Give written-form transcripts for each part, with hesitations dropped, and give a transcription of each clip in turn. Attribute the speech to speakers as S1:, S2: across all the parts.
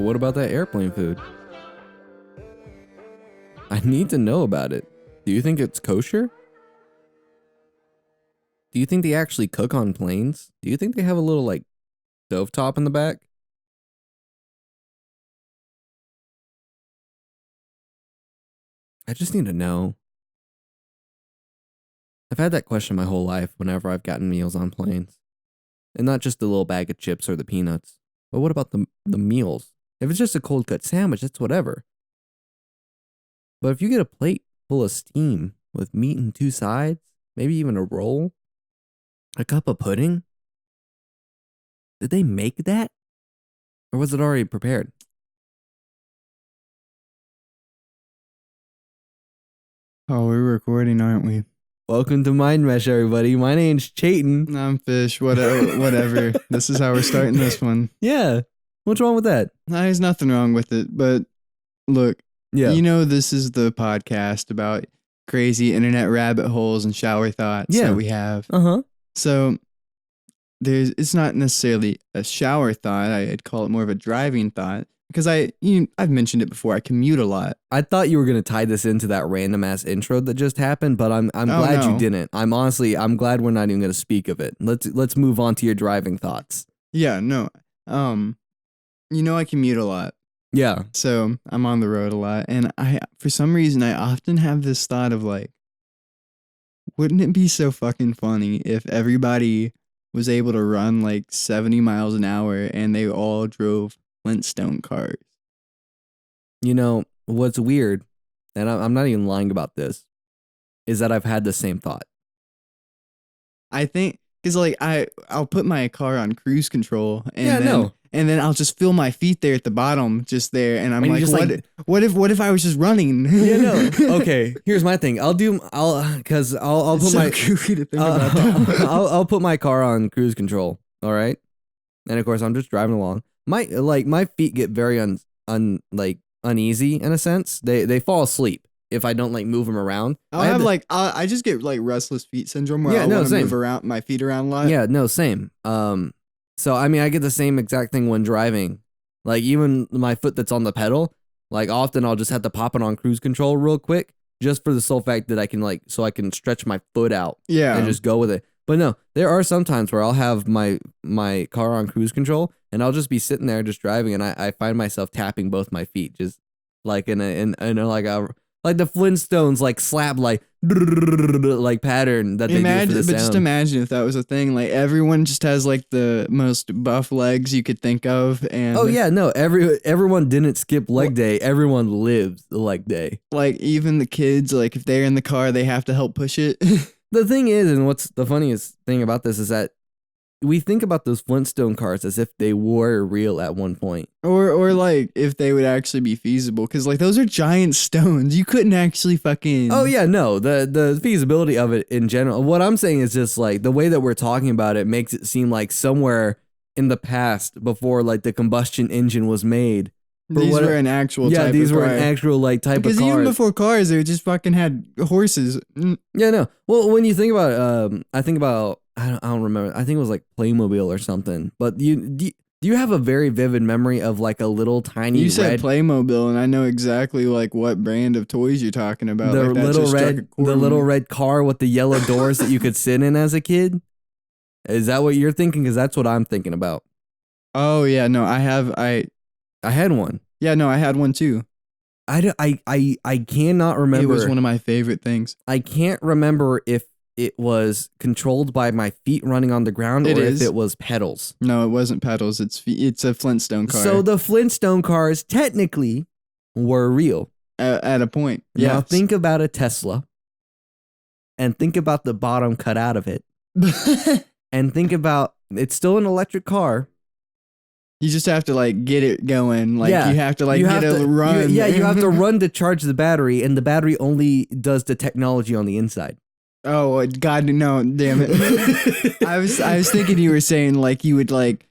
S1: But what about that airplane food? I need to know about it. Do you think it's kosher? Do you think they actually cook on planes? Do you think they have a little, like, stovetop in the back? I just need to know. I've had that question my whole life whenever I've gotten meals on planes. And not just the little bag of chips or the peanuts. But what about the meals? If it's just a cold cut sandwich, that's whatever. But if you get a plate full of steam with meat and 2 sides, maybe even a roll, a cup of pudding, did they make that? Or was it already prepared?
S2: Oh, we're recording, aren't we?
S1: Welcome to MindMesh, everybody. My name's Chayton.
S2: I'm Fish. Whatever. This is how we're starting this one.
S1: Yeah. What's wrong with that?
S2: There's nothing wrong with it, but look,
S1: Yeah.
S2: you know this is the podcast about crazy internet rabbit holes and shower thoughts that we have.
S1: Uh-huh.
S2: So it's not necessarily a shower thought. I'd call it more of a driving thought. Because I've mentioned it before. I commute a lot.
S1: I thought you were gonna tie this into that random ass intro that just happened, but I'm glad you didn't. I'm glad we're not even gonna speak of it. Let's move on to your driving thoughts.
S2: Yeah, no. I commute a lot.
S1: Yeah.
S2: So I'm on the road a lot, and for some reason I often have this thought of like, wouldn't it be so fucking funny if everybody was able to run like 70 miles an hour and they all drove Flintstone cars?
S1: You know, what's weird, and I'm not even lying about this, is that I've had the same thought.
S2: I think, because like I'll put my car on cruise control and then I'll just feel my feet there at the bottom, just there, and I'm what if I was just running?
S1: Yeah, no. Okay, here's my thing. I'll put my
S2: goofy to think about that.
S1: I'll put my car on cruise control. All right, and of course I'm just driving along. My feet get very uneasy in a sense. They fall asleep if I don't like move them around.
S2: I just get like restless feet syndrome where I want to move around my feet around a lot.
S1: Yeah, no, same. So I mean I get the same exact thing when driving. Like even my foot that's on the pedal, like often I'll just have to pop it on cruise control real quick just for the sole fact that I can stretch my foot out.
S2: Yeah.
S1: And just go with it. But no, there are some times where I'll have my car on cruise control and I'll just be sitting there just driving and I find myself tapping both my feet just like in like the Flintstones like slap like pattern that they do for the sound.
S2: Just imagine if that was a thing. Like everyone just has like the most buff legs you could think of, and
S1: everyone didn't skip leg day. Everyone lives the leg day.
S2: Like even the kids, like if they're in the car, they have to help push it.
S1: The thing is, and what's the funniest thing about this is that we think about those Flintstone cars as if they were real at one point.
S2: Or like if they would actually be feasible. Because like those are giant stones. You couldn't actually fucking...
S1: Oh yeah, no. The feasibility of it in general. What I'm saying is just like the way that we're talking about it makes it seem like somewhere in the past before like the combustion engine was made.
S2: These were an actual type of car.
S1: Yeah, these were an actual like type of car.
S2: Because even before cars, they just fucking had horses.
S1: Yeah, no. Well, when you think about I don't remember. I think it was like Playmobil or something. But do you have a very vivid memory of like a little tiny
S2: You said Playmobil, and I know exactly like what brand of toys you're talking about.
S1: The
S2: like
S1: little red car with the yellow doors that you could sit in as a kid. Is that what you're thinking? Because that's what I'm thinking about.
S2: Oh yeah, no, I
S1: had one.
S2: Yeah, no, I had one too.
S1: I cannot remember.
S2: It was one of my favorite things.
S1: I can't remember if it was controlled by my feet running on the ground if it was pedals.
S2: No, it wasn't pedals. It's a Flintstone car.
S1: So the Flintstone cars technically were real.
S2: At a point. Yeah.
S1: Now think about a Tesla and think about the bottom cut out of it. And think about it's still an electric car.
S2: You just have to like get it going. Like you have to like run.
S1: You have to run to charge the battery, and the battery only does the technology on the inside.
S2: Oh God, no! Damn it! I was thinking you were saying like you would like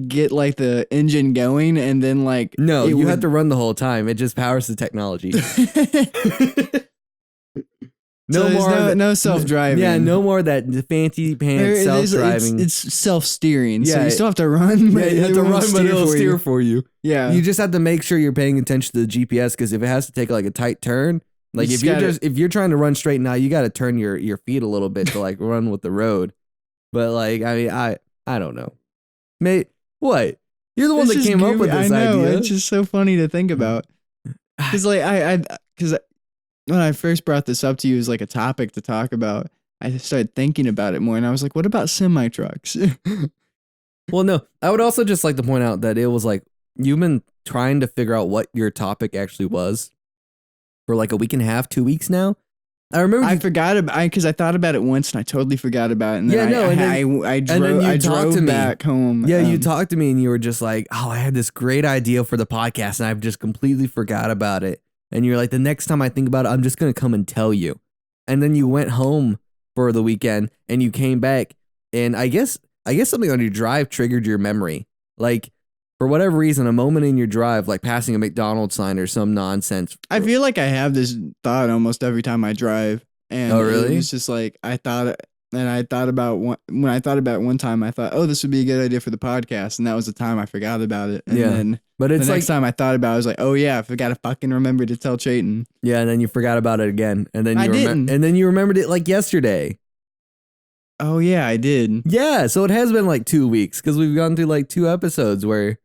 S2: get like the engine going, and then like
S1: you have to run the whole time. It just powers the technology. No
S2: there's
S1: more.
S2: no self-driving.
S1: Yeah, no more that fancy pants self-driving.
S2: It's self-steering. So
S1: Yeah,
S2: you still have to run.
S1: Yeah, you have to run, but it'll steer
S2: you.
S1: for you.
S2: Yeah.
S1: You just have to make sure you're paying attention to the GPS because if it has to take like a tight turn, like if you're trying to run straight now, you got to turn your feet a little bit to like run with the road. But like, I mean, I don't know. Mate, what? You're the one that came up with this idea.
S2: It's just so funny to think about. Because like because when I first brought this up to you as like a topic to talk about, I started thinking about it more, and I was like, what about semi trucks?
S1: Well, no, I would also just like to point out that it was like you've been trying to figure out what your topic actually was for like a week and a half, 2 weeks now. I remember
S2: I forgot about because I thought about it once and I totally forgot about it. And then I drove back home.
S1: Yeah, you talked to me and you were just like, "Oh, I had this great idea for the podcast and I've just completely forgot about it." And you're like, "The next time I think about it, I'm just gonna come and tell you." And then you went home for the weekend and you came back, and I guess something on your drive triggered your memory. Like, for whatever reason, a moment in your drive, like passing a McDonald's sign or some nonsense.
S2: I feel like I have this thought almost every time I drive. And
S1: oh, really?
S2: It's just like when I thought about one time, I thought, oh, this would be a good idea for the podcast. And that was the time I forgot about it. And then
S1: but it's
S2: the next time I thought about it, I was like, oh, yeah, I forgot to fucking remember to tell Chayton.
S1: Yeah, and then you forgot about it again. And then and then you remembered it like yesterday.
S2: Oh, yeah, I did.
S1: Yeah, so it has been like 2 weeks because we've gone through like 2 episodes where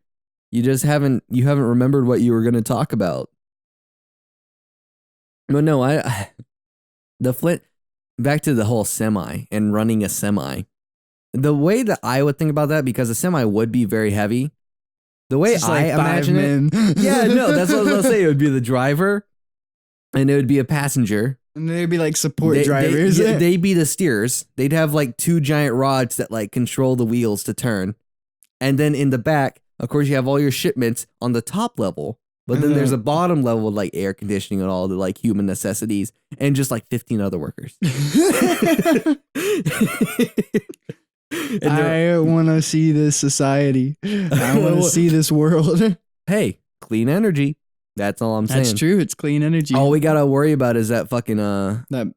S1: you just haven't remembered what you were going to talk about. But no, back to the whole semi and running a semi. The way that I would think about that, because a semi would be very heavy, the way I imagine it. Yeah, no, that's what I was going to say. It would be the driver and it would be a passenger.
S2: And they'd be like support drivers.
S1: They'd be the steers. They'd have like 2 giant rods that like control the wheels to turn. And then in the back, of course, you have all your shipments on the top level. But then there's a bottom level with like air conditioning and all the like human necessities and just like 15 other workers.
S2: I want to see this society. I want to see this world.
S1: Hey, clean energy. That's all I'm saying.
S2: That's true. It's clean energy.
S1: All we gotta worry about is that fucking
S2: that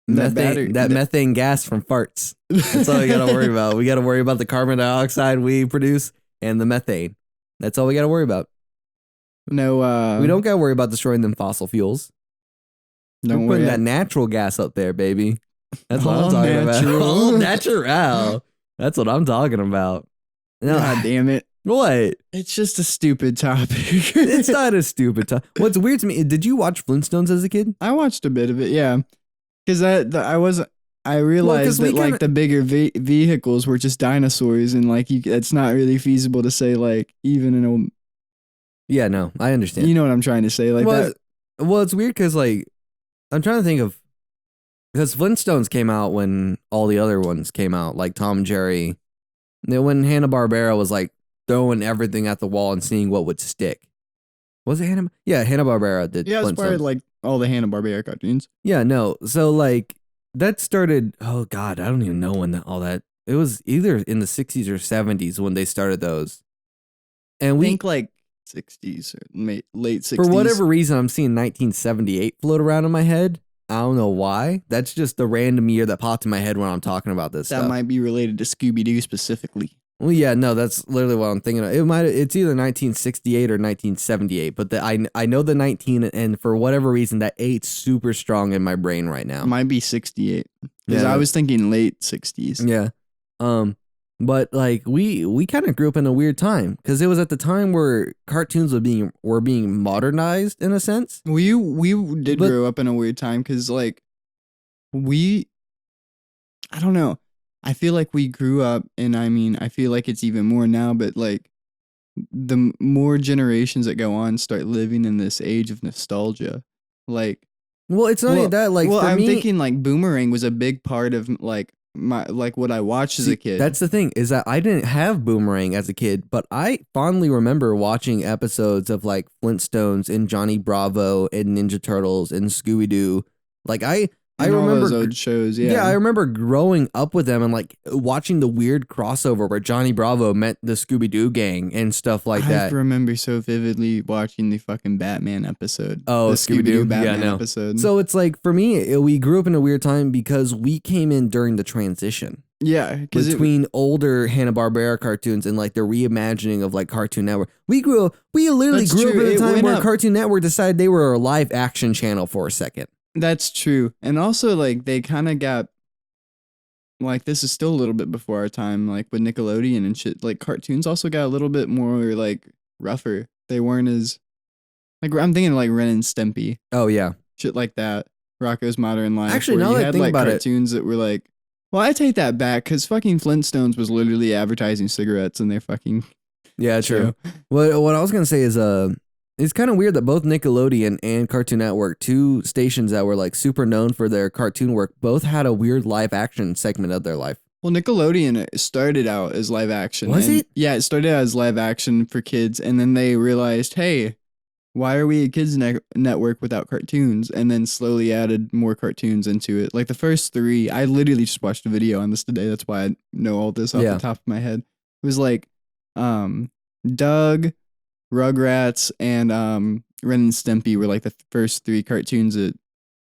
S1: methane gas from farts. That's all we gotta worry about. We gotta worry about the carbon dioxide we produce and the methane. That's all we gotta worry about.
S2: No,
S1: we don't gotta worry about destroying them fossil fuels. We're putting that natural gas up there, baby. That's what I'm talking about. All natural. That's what I'm talking about. No,
S2: God damn it.
S1: What?
S2: It's just a stupid topic.
S1: It's not a stupid topic. What's weird to me, did you watch Flintstones as a kid?
S2: I watched a bit of it, yeah. Because I realized that like the bigger vehicles were just dinosaurs, and like it's not really feasible to say like even in a.
S1: Yeah, no, I understand.
S2: You know what I'm trying to say, like that.
S1: Well, it's weird because like I'm trying to think of, because Flintstones came out when all the other ones came out, like Tom and Jerry. When Hanna-Barbera was like throwing everything at the wall and seeing what would stick. Was it Hanna? Yeah, Hanna-Barbera did.
S2: Yeah, it inspired like all the Hanna-Barbera cartoons.
S1: Yeah, no. So like that started, oh God, I don't even know when all that, it was either in the 60s or 70s when they started those. And we
S2: think like 60s or late 60s.
S1: For whatever reason, I'm seeing 1978 float around in my head. I don't know why. That's just the random year that popped in my head when I'm talking about this stuff.
S2: That might be related to Scooby-Doo specifically.
S1: Well, yeah, no, that's literally what I'm thinking of. It's either 1968 or 1978, but I know the 19, and for whatever reason, that 8's super strong in my brain right now.
S2: It might be 68. Because I was thinking late 60s.
S1: Yeah. But like we kind of grew up in a weird time because it was at the time where cartoons were being modernized in a sense.
S2: We did grow up in a weird time because like I don't know. I feel like we grew up, and I mean, I feel like it's even more now, but like the more generations that go on start living in this age of nostalgia. Like,
S1: well, it's not even that. Like,
S2: I'm thinking like Boomerang was a big part of like what I watched as a kid.
S1: That's the thing, is that I didn't have Boomerang as a kid, but I fondly remember watching episodes of like Flintstones and Johnny Bravo and Ninja Turtles and Scooby-Doo. Like I I
S2: And all
S1: remember
S2: those old shows. Yeah.
S1: Yeah, I remember growing up with them and like watching the weird crossover where Johnny Bravo met the Scooby Doo gang and stuff like
S2: I
S1: that.
S2: remember so vividly watching the fucking Batman episode.
S1: Oh,
S2: the
S1: Scooby-Doo?
S2: Batman
S1: Yeah, no.
S2: episode.
S1: So it's like for me, we grew up in a weird time because we came in during the transition
S2: yeah, because
S1: between older Hanna-Barbera cartoons and like the reimagining of like Cartoon Network. We literally
S2: That's
S1: grew up
S2: true.
S1: at a
S2: It
S1: time
S2: went
S1: where
S2: up.
S1: Cartoon Network decided they were a live action channel for a second.
S2: That's true. And also, like, they kind of got, like, this is still a little bit before our time, like, with Nickelodeon and shit. Like, cartoons also got a little bit more, like, rougher. They weren't as, like, I'm thinking, like, Ren and Stimpy,
S1: Oh yeah.
S2: shit like that. Rocko's Modern Life.
S1: Actually,
S2: where
S1: now
S2: you
S1: that I
S2: had,
S1: think
S2: like,
S1: about it-
S2: cartoons that were, like, well, I take that back, because fucking Flintstones was literally advertising cigarettes in their fucking
S1: Yeah, true.
S2: show.
S1: What I was gonna say is it's kind of weird that both Nickelodeon and Cartoon Network, two stations that were like super known for their cartoon work, both had a weird live action segment of their life.
S2: Well, Nickelodeon started out as live action.
S1: Was
S2: and-
S1: it?
S2: Yeah, it started out as live action for kids, and then they realized, hey, why are we a kids network without cartoons? And then slowly added more cartoons into it. Like the first 3, I literally just watched a video on this today. That's why I know all this off
S1: Yeah.
S2: the top of my head. It was like Doug, Rugrats, and Ren and Stimpy were like the first 3 cartoons that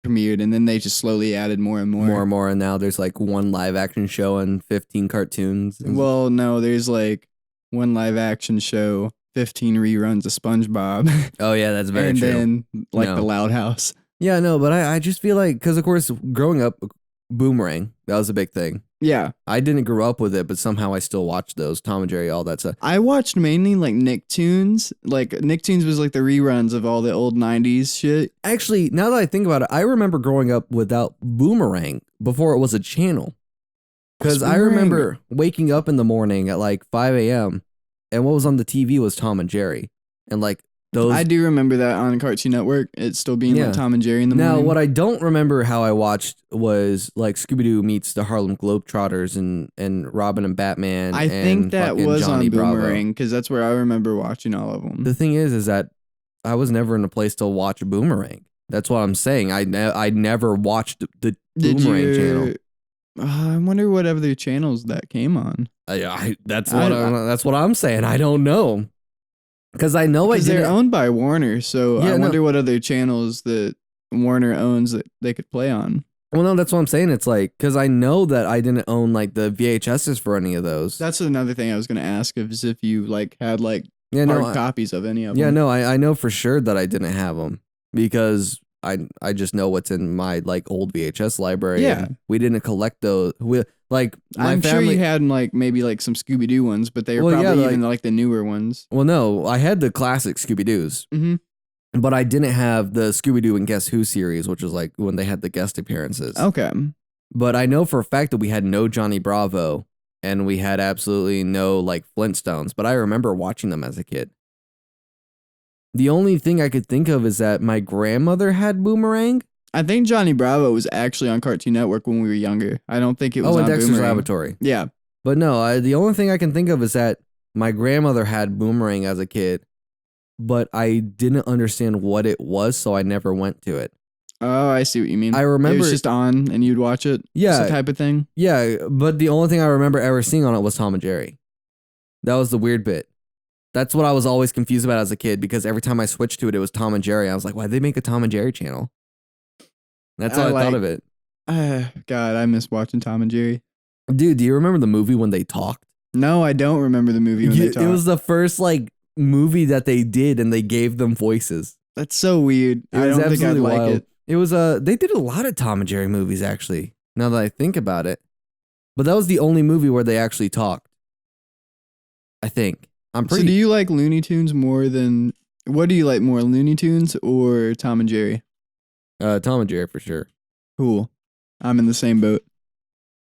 S2: premiered, and then they just slowly added more and more.
S1: And now there's like one live action show and 15 cartoons.
S2: Well, no, there's like one live action show, 15 reruns of SpongeBob,
S1: Oh yeah, that's very
S2: and
S1: true.
S2: then like
S1: No.
S2: the Loud House.
S1: Yeah, no, but I just feel like because of course growing up, Boomerang, that was a big thing.
S2: Yeah,
S1: I didn't grow up with it, but somehow I still watched those Tom and Jerry, all that stuff.
S2: I watched mainly like Nicktoons. Like Nicktoons was like the reruns of all the old 90s shit.
S1: Actually, now that I think about it, I remember growing up without Boomerang before it was a channel. Because I
S2: Boomerang?
S1: remember waking up in the morning at like 5 a.m. and what was on the TV was Tom and Jerry. And like those.
S2: I do remember that on Cartoon Network. It's still being
S1: Yeah.
S2: like Tom and Jerry in the
S1: Now,
S2: morning.
S1: what I don't remember how I watched was like Scooby Doo meets the Harlem Globetrotters and Robin and Batman.
S2: I
S1: and
S2: think that
S1: fucking
S2: was
S1: Johnny
S2: on
S1: Bravo.
S2: Boomerang because that's where I remember watching all of them.
S1: The thing is that I was never in a place to watch Boomerang. That's what I'm saying. I never watched the Boomerang channel.
S2: I wonder what other channels that came on.
S1: That's what I'm saying. I don't know. Because I know I
S2: Because they're
S1: didn't.
S2: owned by Warner, so
S1: Yeah,
S2: I
S1: no.
S2: wonder what other channels that Warner owns that they could play on.
S1: Well, no, that's what I'm saying. It's like, because I know that I didn't own like the VHSs for any of those.
S2: That's another thing I was gonna ask is if you like had like
S1: yeah,
S2: hard
S1: no,
S2: copies of any of
S1: yeah,
S2: them.
S1: no, I know for sure that I didn't have them because I just know what's in my like old VHS library.
S2: Yeah.
S1: and we didn't collect those. We like my
S2: I'm
S1: family.
S2: sure you had like maybe like some Scooby Doo ones, but they were
S1: Well, yeah,
S2: probably
S1: like-
S2: even like the newer ones.
S1: Well, no, I had the classic Scooby Doos.
S2: Mm-hmm.
S1: But I didn't have the Scooby Doo and Guess Who series, which was like when they had the guest appearances.
S2: Okay.
S1: But I know for a fact that we had no Johnny Bravo and we had absolutely no like Flintstones. But I remember watching them as a kid. The only thing I could think of is that my grandmother had Boomerang.
S2: I think Johnny Bravo was actually on Cartoon Network when we were younger. I don't think it was
S1: Oh, and
S2: on
S1: Dexter's
S2: Boomerang.
S1: Laboratory.
S2: Yeah.
S1: But no, the only thing I can think of is that my grandmother had Boomerang as a kid, but I didn't understand what it was, so I never went to it.
S2: Oh, I see what you mean.
S1: I
S2: It
S1: remember-
S2: was just on and you'd watch it.
S1: Yeah.
S2: It's the type of thing.
S1: Yeah, but the only thing I remember ever seeing on it was Tom and Jerry. That was the weird bit. That's what I was always confused about as a kid because every time I switched to it, it was Tom and Jerry. I was like, why'd they make a Tom and Jerry channel? That's how I thought of it.
S2: God, I miss watching Tom and Jerry.
S1: Dude, do you remember the movie when they talked?
S2: No, I don't remember the movie when they
S1: It
S2: talked.
S1: was the first like movie that they did and they gave them voices.
S2: That's so weird.
S1: It
S2: I
S1: was
S2: don't think I'd
S1: absolutely
S2: like
S1: wild.
S2: it.
S1: It was they did a lot of Tom and Jerry movies actually, now that I think about it. But that was the only movie where they actually talked. I think. I'm
S2: So
S1: pretty
S2: do you like Looney Tunes more than what do you like more, Looney Tunes or Tom and Jerry?
S1: Tom and Jerry for sure.
S2: Cool. I'm in the same boat.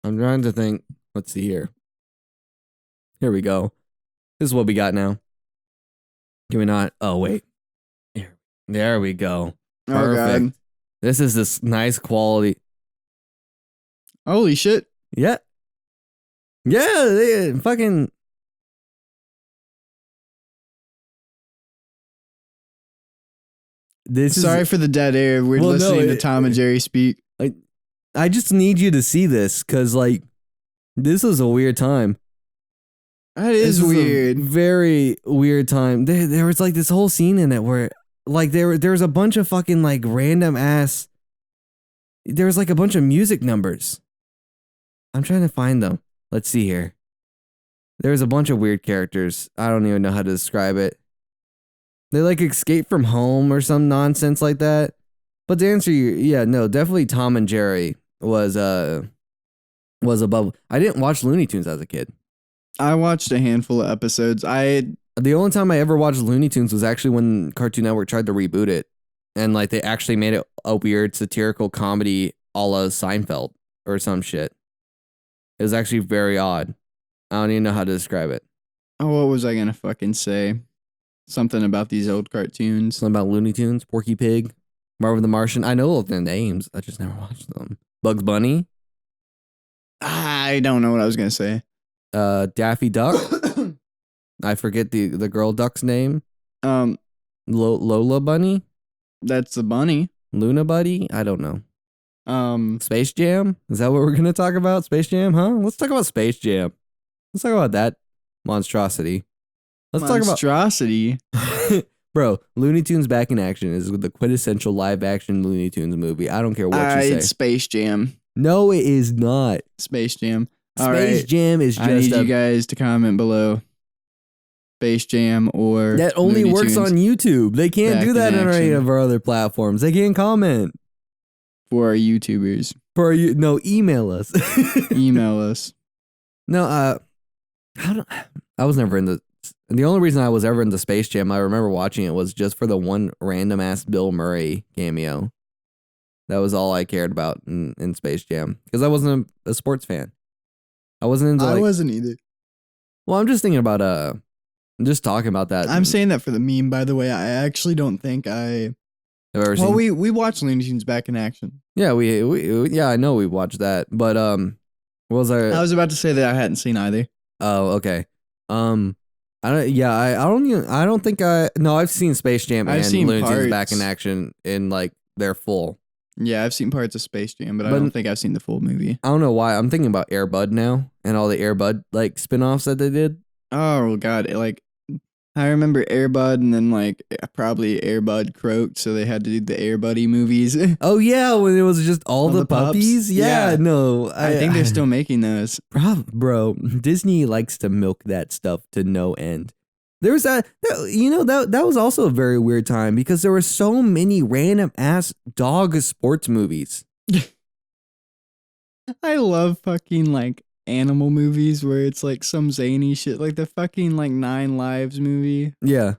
S1: I'm trying to think. Let's see here. Here we go. This is what we got now. Can we not? Oh, wait. There we go.
S2: Oh
S1: Perfect.
S2: god.
S1: This is this nice quality.
S2: Holy shit.
S1: Yeah. Yeah, they fucking. This
S2: Sorry
S1: is
S2: for the dead air. We're
S1: Well, no,
S2: listening to
S1: it-
S2: Tom and Jerry speak.
S1: I just need you to see this because, like, this is a weird time.
S2: That is
S1: This
S2: weird.
S1: a very weird time. There was like this whole scene in it where, like, there was a bunch of fucking like random ass. There was like a bunch of music numbers. I'm trying to find them. Let's see here. There was a bunch of weird characters. I don't even know how to describe it. They like escape from home or some nonsense like that. But to answer you, yeah, no, definitely Tom and Jerry was above. I didn't watch Looney Tunes as a kid.
S2: I watched a handful of episodes.
S1: The only time I ever watched Looney Tunes was actually when Cartoon Network tried to reboot it. And like they actually made it a weird satirical comedy a la Seinfeld or some shit. It was actually very odd. I don't even know how to describe it.
S2: Oh, what was I gonna fucking say? Something about these old cartoons.
S1: Something about Looney Tunes, Porky Pig, Marvin the Martian. I know all of their names. I just never watched them. Bugs Bunny,
S2: I don't know what I was gonna say.
S1: Daffy Duck. I forget the girl duck's name. Lola Bunny,
S2: That's the bunny.
S1: Luna Buddy. I don't know. Space Jam. Is that what we're gonna talk about? Space Jam, huh? Let's talk about Space Jam. Let's talk about that monstrosity. Let's
S2: Monstrosity.
S1: talk about bro. Looney Tunes Back in Action is the quintessential live action Looney Tunes movie. I don't care what you say.
S2: It's Space Jam.
S1: No, it is not.
S2: Space Jam. All
S1: Space
S2: right.
S1: Jam is just
S2: I need you guys to comment below. Space Jam or
S1: that only
S2: Looney
S1: works
S2: Tunes
S1: on YouTube. They can't
S2: Back
S1: do
S2: in
S1: that on any
S2: Action.
S1: of our other platforms. They can't comment.
S2: for our YouTubers.
S1: Email us.
S2: Email us.
S1: No, I was never into. The only reason I was ever into Space Jam, I remember watching it, was just for the one random ass Bill Murray cameo. That was all I cared about in Space Jam because I wasn't a sports fan. I wasn't into.
S2: I wasn't either.
S1: Well, I'm just thinking about I'm just talking about that.
S2: I'm saying that for the meme, by the way. I actually don't think I.
S1: Have ever
S2: Well,
S1: seen?
S2: we watched Looney Tunes Back in Action.
S1: Yeah, yeah, I know we watched that, but what was our?
S2: I was about to say that I hadn't seen either.
S1: Oh, okay. I don't think no, I've seen Space Jam
S2: I've
S1: and
S2: seen
S1: Looney Tunes
S2: parts.
S1: Back in Action in like their full.
S2: Yeah, I've seen parts of Space Jam, but I
S1: But-
S2: don't think I've seen the full movie.
S1: I don't know why. I'm thinking about Air Bud now and all the Air Bud like spin-offs that they did.
S2: Oh god, I remember Air Bud, and then probably Air Bud croaked, so they had to do the Air Buddy movies.
S1: Oh yeah, when it was just all
S2: All
S1: the
S2: the pups?
S1: puppies. Yeah,
S2: Yeah.
S1: no,
S2: I think they're still making those.
S1: Bro, Disney likes to milk that stuff to no end. There was that was also a very weird time because there were so many random ass dog sports movies.
S2: I love fucking animal movies where it's some zany shit, like the fucking 9 Lives movie
S1: Yeah,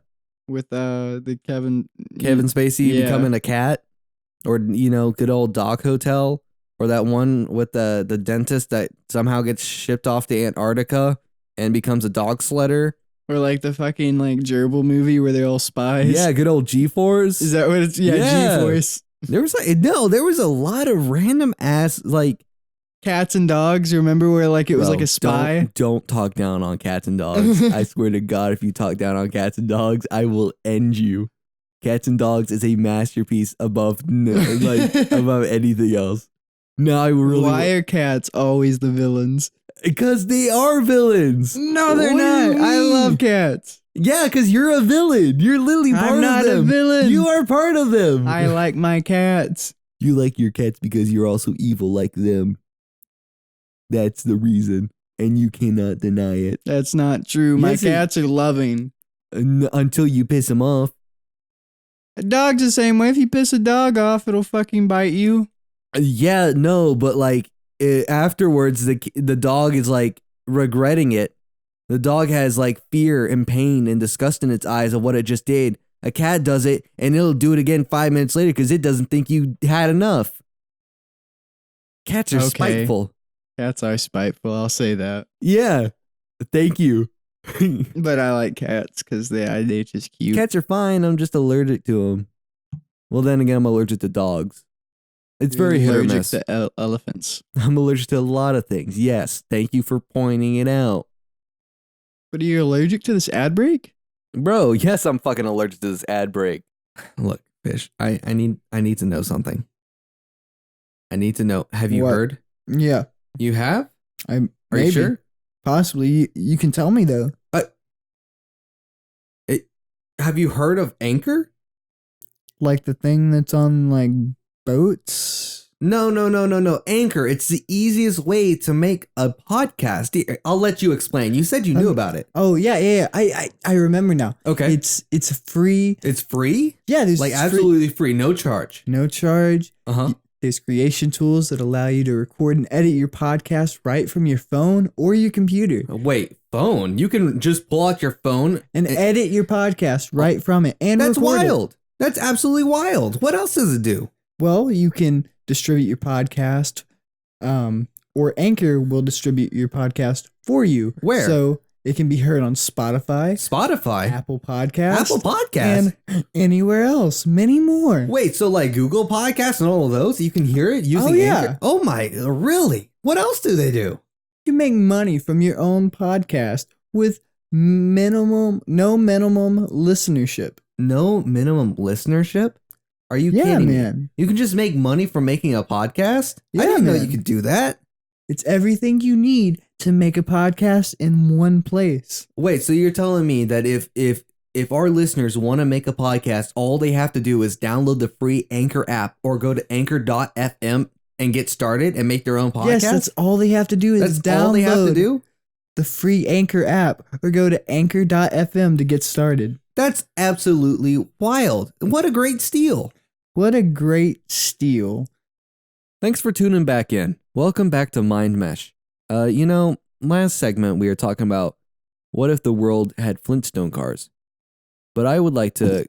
S2: with the Kevin
S1: Spacey
S2: Yeah.
S1: becoming a cat, or good old Dog Hotel, or that one with the dentist that somehow gets shipped off to Antarctica and becomes a dog sledder.
S2: or the fucking Gerbil movie where they're all spies.
S1: Yeah, good old G-Force.
S2: Is that what it's? Yeah,
S1: Yeah.
S2: G-Force.
S1: There was a lot of random ass
S2: Cats and dogs. Remember where it was
S1: Bro,
S2: a spy?
S1: Don't talk down on cats and dogs. I swear to God, if you talk down on cats and dogs, I will end you. Cats and Dogs is a masterpiece above above anything else. No, I really
S2: Why are cats always the villains?
S1: because they are villains.
S2: No, they're
S1: What do you
S2: not. I
S1: mean?
S2: love cats.
S1: Yeah, because you're a villain. You're literally part
S2: I'm not
S1: of them.
S2: a villain.
S1: You are part of them.
S2: I like my cats.
S1: You like your cats because you're also evil like them. That's the reason, and you cannot deny it.
S2: That's not true. My
S1: Yes, it-
S2: cats are loving.
S1: Until you piss them off.
S2: A dog's the same way. If you piss a dog off, it'll fucking bite you.
S1: Yeah, no, but afterwards, the dog is regretting it. The dog has fear and pain and disgust in its eyes of what it just did. A cat does it, and it'll do it again 5 minutes later because it doesn't think you had enough. Cats are
S2: Okay.
S1: spiteful.
S2: Cats are spiteful. I'll say that.
S1: Yeah, thank you.
S2: But I like cats because they're just cute.
S1: Cats are fine. I'm just allergic to them. Well, then again, I'm allergic to dogs. It's
S2: You're
S1: very hit or
S2: allergic
S1: miss.
S2: to elephants.
S1: I'm allergic to a lot of things. Yes, thank you for pointing it out.
S2: But are you allergic to this ad break?
S1: Bro, yes, I'm fucking allergic to this ad break. Look, Fish, I need to know something. I need to know. Have you
S2: What?
S1: heard?
S2: Yeah.
S1: You have?
S2: I
S1: Are
S2: maybe.
S1: you sure?
S2: Possibly. You can tell me though.
S1: Have you heard of Anchor?
S2: Like the thing that's on like boats.
S1: No. Anchor. It's the easiest way to make a podcast. I'll let you explain. You said you knew about it.
S2: Oh yeah. I remember now.
S1: Okay.
S2: It's free.
S1: It's free?
S2: Yeah, there's
S1: Like absolutely free. No charge.
S2: no charge.
S1: Uh-huh.
S2: There's creation tools that allow you to record and edit your podcast right from your phone or your computer.
S1: Wait, phone? You can just pull out your phone
S2: And edit your podcast right from it. And
S1: that's
S2: record it.
S1: wild. That's absolutely wild. What else does it do?
S2: Well, you can distribute your podcast, or Anchor will distribute your podcast for you.
S1: Where?
S2: So it can be heard on Spotify,
S1: Spotify?
S2: Apple Podcasts,
S1: Apple Podcasts?
S2: and anywhere else. Many more.
S1: Wait, so like Google Podcasts and all of those, you can hear it using
S2: yeah.
S1: Anchor? Oh my, really? What else do they do?
S2: You can make money from your own podcast with no minimum listenership.
S1: No minimum listenership? Are you
S2: Yeah,
S1: kidding
S2: man.
S1: me? You can just make money from making a podcast? I
S2: Yeah,
S1: didn't know
S2: man.
S1: you could do that.
S2: It's everything you need to make a podcast in one place.
S1: Wait, so you're telling me that if our listeners want to make a podcast, all they have to do is download the free Anchor app or go to anchor.fm and get started and make their own podcast?
S2: Yes, that's all they have to do is
S1: That's
S2: download
S1: all they have to do?
S2: the free Anchor app or go to anchor.fm to get started.
S1: That's absolutely wild. What a great steal.
S2: What a great steal.
S1: Thanks for tuning back in. Welcome back to MindMesh. Last segment we were talking about what if the world had Flintstone cars? But I would like to...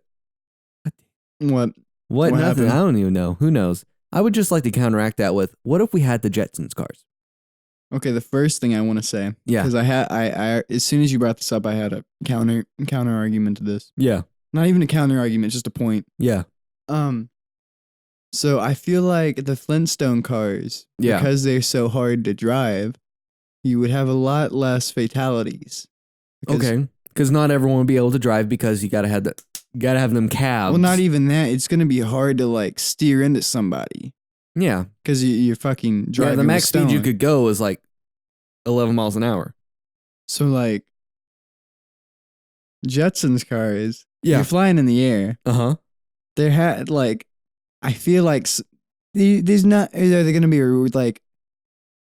S2: What?
S1: What? Nothing.
S2: happened?
S1: I don't even know. Who knows? I would just like to counteract that with, what if we had the Jetsons cars?
S2: Okay, the first thing I want to say,
S1: Yeah.
S2: because I as soon as you brought this up, I had a counter argument to this.
S1: Yeah.
S2: Not even a counter argument, just a point.
S1: Yeah.
S2: So I feel like the Flintstone cars,
S1: Yeah.
S2: because they're so hard to drive, you would have a lot less fatalities. Because-
S1: Okay. Because not everyone would be able to drive because you gotta have them cabs.
S2: Well, not even that. It's gonna be hard to like steer into somebody
S1: Yeah.
S2: because you're fucking driving.
S1: Yeah. The
S2: with
S1: max speed you
S2: stone.
S1: could go is like 11 miles an hour.
S2: So like Jetsons cars,
S1: Yeah.
S2: you're flying in the air.
S1: Uh-huh.
S2: There had like, I feel like there's not. Are there gonna be like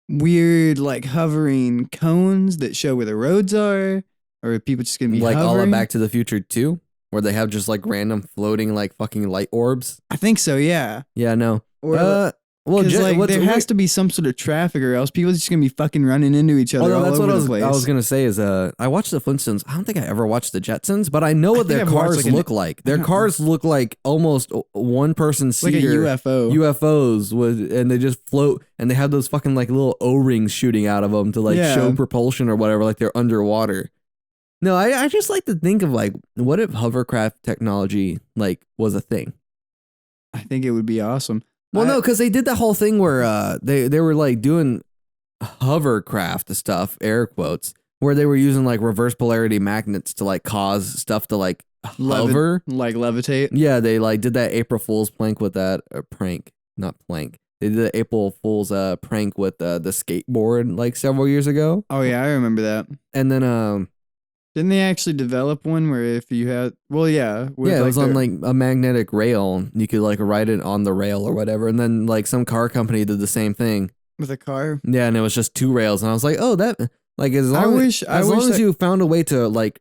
S2: weird like hovering cones that show where the roads are, or are people just gonna be
S1: Like all
S2: hovering?
S1: of Back to the Future 2, where they have just like random floating like fucking light orbs.
S2: I think so. Yeah.
S1: Yeah, no.
S2: Or
S1: Well,
S2: there has to be some sort of traffic, or else people are just gonna be fucking running into each other.
S1: Oh, no,
S2: all
S1: that's
S2: over
S1: what
S2: the place.
S1: I was gonna say is I watched the Flintstones. I don't think I ever watched the Jetsons, but I know what
S2: think
S1: their
S2: I've watched,
S1: cars
S2: like,
S1: look like. Their cars look like almost one person
S2: like a
S1: seater
S2: UFO.
S1: UFOs and they just float and they have those fucking like little O-rings shooting out of them to like
S2: Yeah.
S1: show propulsion or whatever, like they're underwater. No, I just like to think of like, what if hovercraft technology like was a thing?
S2: I think it would be awesome.
S1: Well, no, because they did that whole thing where they were like doing hovercraft stuff, air quotes, where they were using like reverse polarity magnets to like cause stuff to like hover.
S2: Like levitate.
S1: Yeah, they like did that April Fool's prank with that prank, not plank. They did the April Fool's prank with the skateboard like several years ago,
S2: Oh yeah, I remember that.
S1: and then
S2: Didn't they actually develop one where if you had? Well, yeah. with,
S1: yeah, it was on
S2: their-
S1: like a magnetic rail. You could like ride it on the rail or whatever, and then like some car company did the same thing.
S2: with a car.
S1: Yeah, and it was just two rails, and I was like, oh, that like as long
S2: wish
S1: as
S2: that-
S1: you found a way to like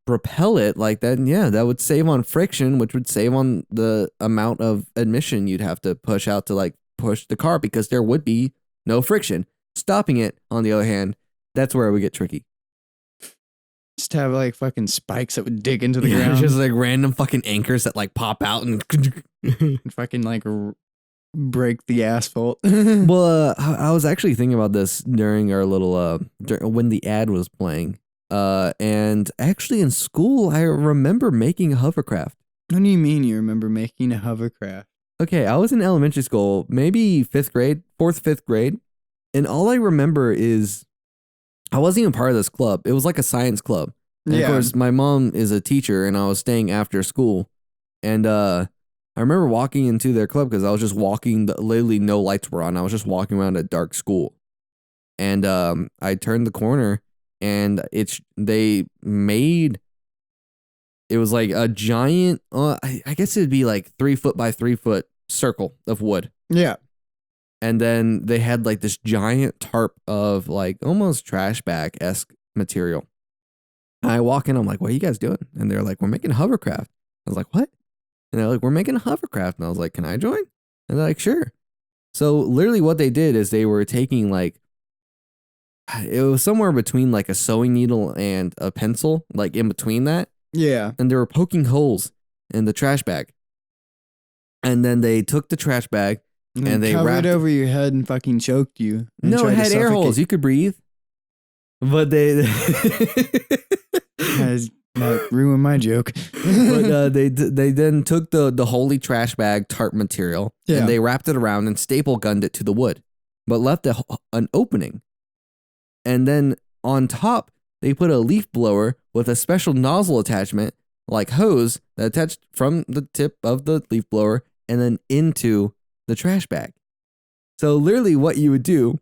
S1: propel it like that, yeah, that would save on friction, which would save on the amount of emission you'd have to push out to like push the car because there would be no friction. Stopping it, on the other hand, that's where it would get tricky.
S2: Just have like fucking spikes that would dig into the
S1: Yeah,
S2: ground.
S1: just like random fucking anchors that like pop out and.
S2: and fucking like break the asphalt.
S1: Well, I was actually thinking about this during our little when the ad was playing. And actually in school, I remember making a hovercraft.
S2: What do you mean you remember making a hovercraft?
S1: Okay, I was in elementary school, maybe 5th grade. And all I remember is I wasn't even part of this club. It was like a science club. And of course, my mom is a teacher and I was staying after school. And I I remember walking into their club because I was just walking. Literally, no lights were on. I was just walking around a dark school, and I turned the corner, and they made. It was like a giant. I guess it'd be like 3 foot by 3 foot circle of wood.
S2: Yeah.
S1: And then they had like this giant tarp of like almost trash bag esque material. And I walk in, I'm like, what are you guys doing? And they're like, we're making a hovercraft. I was like, what? And they're like, we're making a hovercraft. And I was like, can I join? And they're like, sure. So literally what they did is they were taking like, it was somewhere between like a sewing needle and a pencil, like in between that.
S2: Yeah.
S1: And they were poking holes in the trash bag. And then they took the trash bag and they
S2: covered
S1: wrapped
S2: over your head and fucking choked you.
S1: No, it had air holes. You could breathe. But they
S2: that ruined my joke.
S1: but they then took the holy trash bag tarp material and they wrapped it around and staple gunned it to the wood, but left an opening. And then on top, they put a leaf blower with a special nozzle attachment, like hose, that attached from the tip of the leaf blower and then into the trash bag. So literally what you would do